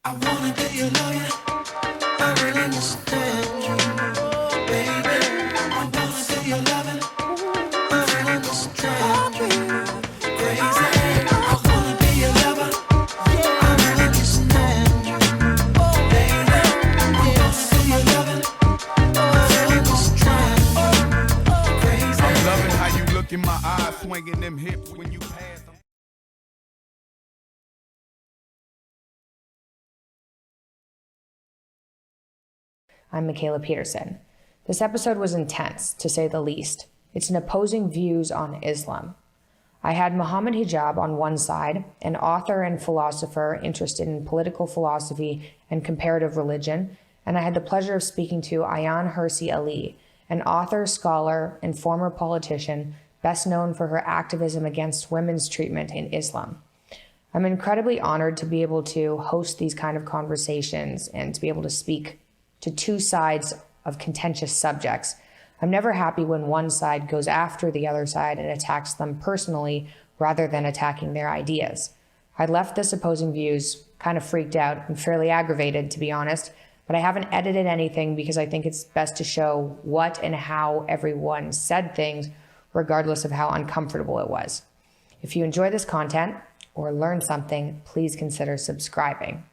I wanna be your lawyer. I really understand you, baby. I wanna be your lover. I feel understand you, crazy. I wanna be your lover. I really understand you, baby. I wanna be your lover. I feel understand you, crazy. I'm loving how you look in my eyes, swinging them hips when you pass. I'm Michaila Peterson. This episode was intense, to say the least. It's an opposing views on Islam. I had Mohammed Hijab on one side, an author and philosopher interested in political philosophy and comparative religion, and I had the pleasure of speaking to Ayaan Hirsi Ali, an author, scholar, and former politician best known for her activism against women's treatment in Islam. I'm incredibly honored to be able to host these kind of conversations and to be able to speak to two sides of contentious subjects. I'm never happy when one side goes after the other side and attacks them personally rather than attacking their ideas. I left this opposing views kind of freaked out and fairly aggravated, to be honest, but I haven't edited anything because I think it's best to show what and how everyone said things, regardless of how uncomfortable it was. If you enjoy this content or learn something, please consider subscribing.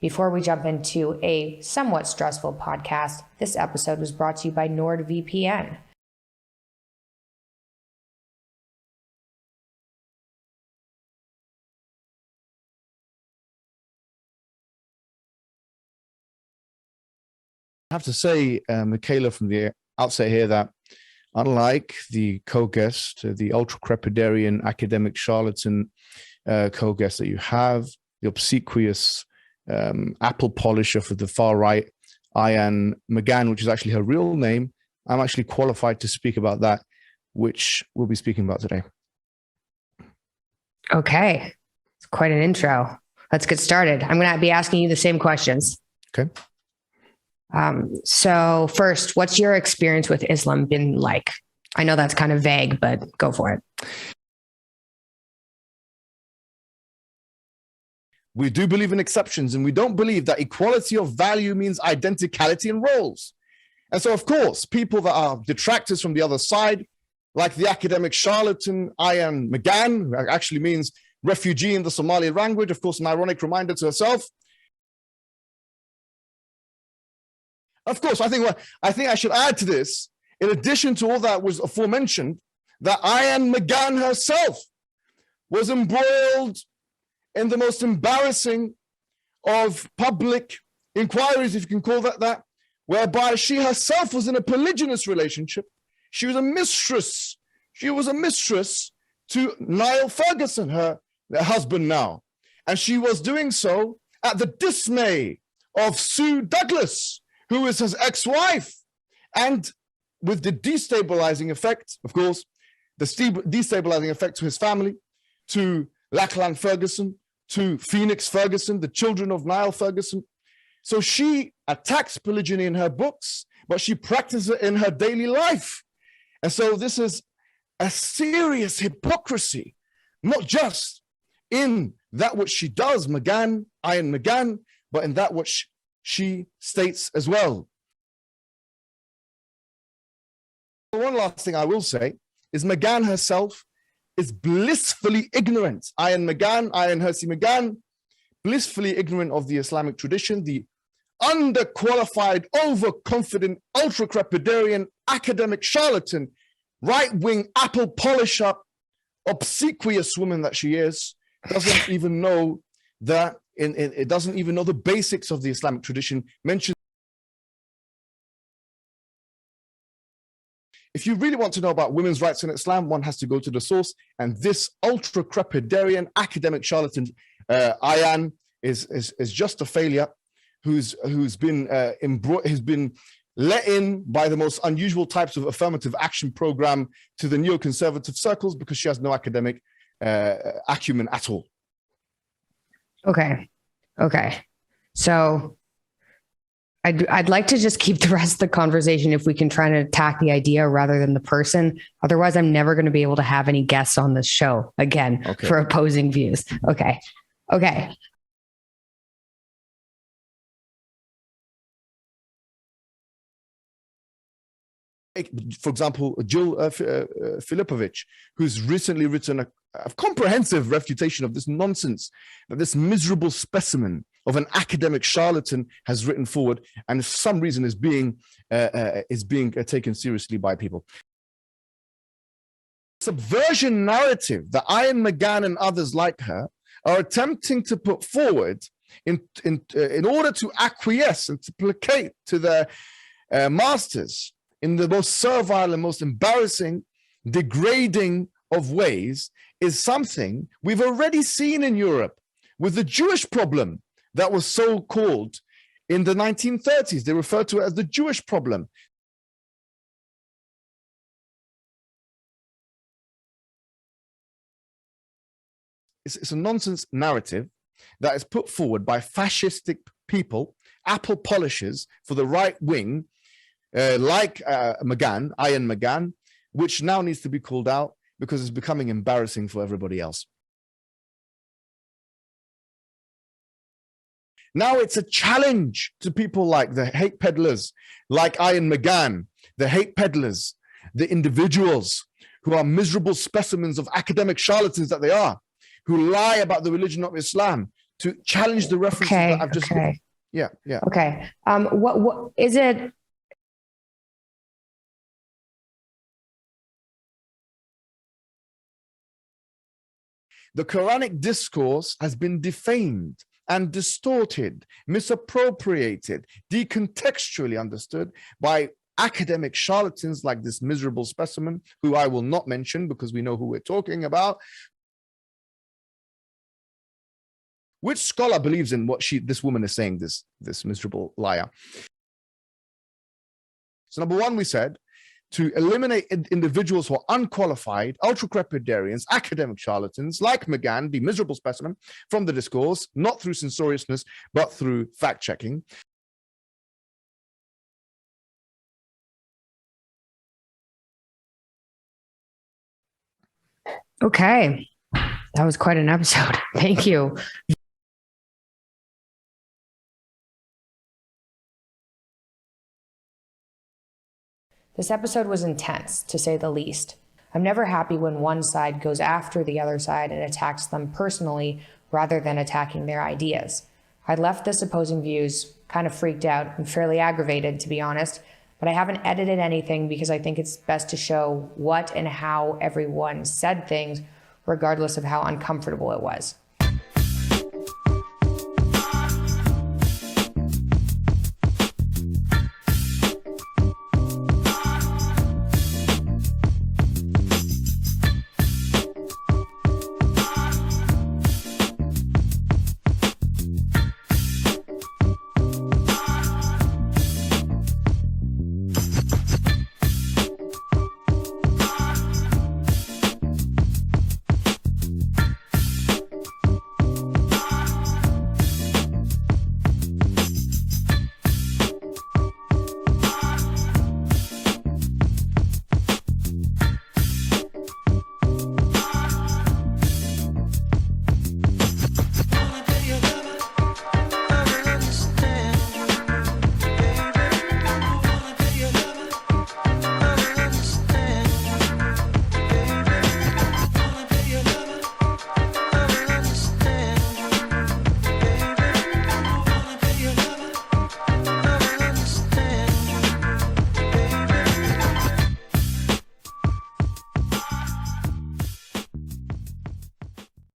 Before we jump into a somewhat stressful podcast, this episode was brought to you by NordVPN. I have to say, Michaila, from the outset here, that unlike the co-guest, the ultra-crepidarian academic charlatan co-guest that you have, the obsequious apple polisher for the far right, Ayaan McGann, which is actually her real name, I'm actually qualified to speak about that, which we'll be speaking about today. Okay, it's quite an intro. Let's get started. I'm going to be asking you the same questions. Okay. So first, what's your experience with Islam been like? I know that's kind of vague, but go for it. We do believe in exceptions, and we don't believe that equality of value means identicality in roles. And so, of course, people that are detractors from the other side, like the academic charlatan Ayaan McGann, who actually means refugee in the Somali language, of course, an ironic reminder to herself. Of course, I think I should add to this, in addition to all that was aforementioned, that Ayaan McGann herself was embroiled in the most embarrassing of public inquiries, if you can call that, whereby she herself was in a polygynous relationship. She was a mistress. She was a mistress to Niall Ferguson, her husband now. And she was doing so at the dismay of Sue Douglas, who is his ex-wife. And with the destabilizing effect, of course, the destabilizing effect to his family, to Lachlan Ferguson, to Phoenix Ferguson, the children of Niall Ferguson. So she attacks polygyny in her books, but she practices it in her daily life. And so this is a serious hypocrisy, not just in that which she does, Ayaan McGann, but in that which she states as well. One last thing I will say is McGann herself is blissfully ignorant. Ayaan Hirsi McGann, blissfully ignorant of the Islamic tradition, the underqualified, overconfident, ultra-crepidarian, academic charlatan, right-wing apple polisher, obsequious woman that she is, doesn't even know that, it doesn't even know the basics of the Islamic tradition. Mentioned. If you really want to know about women's rights in Islam, one has to go to the source. And this ultra-crepidarian academic charlatan, Ayaan, is just a failure who's been let in by the most unusual types of affirmative action program to the neoconservative circles because she has no academic acumen at all. Okay. So I'd like to just keep the rest of the conversation if we can try to attack the idea rather than the person. Otherwise, I'm never going to be able to have any guests on this show again for opposing views. Okay. For example, Jill Filipovich, who's recently written a comprehensive refutation of this nonsense that this miserable specimen of an academic charlatan has written forward, and for some reason is being taken seriously by people. Subversion narrative that Ian McGann and others like her are attempting to put forward in order to acquiesce and to placate to their masters in the most servile and most embarrassing, degrading of ways, is something we've already seen in Europe with the Jewish problem that was so called in the 1930s. They referred to it as the Jewish problem. It's a nonsense narrative that is put forward by fascistic people, apple polishers for the right wing, like Ian McGann, which now needs to be called out because it's becoming embarrassing for everybody else. Now it's a challenge to people like the hate peddlers, like Ian McGann, the hate peddlers, the individuals who are miserable specimens of academic charlatans that they are, who lie about the religion of Islam, to challenge the references that I've just given. Yeah. Okay. What is it? The Quranic discourse has been defamed and distorted, misappropriated, decontextually understood by academic charlatans like this miserable specimen, who I will not mention because we know who we're talking about. Which scholar believes in what this woman is saying, this miserable liar? So number one, we said, to eliminate individuals who are unqualified, ultra-crepidarians, academic charlatans, like McGann, the miserable specimen, from the discourse, not through censoriousness, but through fact-checking. Okay. That was quite an episode. Thank you. This episode was intense, to say the least. I'm never happy when one side goes after the other side and attacks them personally rather than attacking their ideas. I left this opposing views kind of freaked out and fairly aggravated, to be honest, but I haven't edited anything because I think it's best to show what and how everyone said things, regardless of how uncomfortable it was.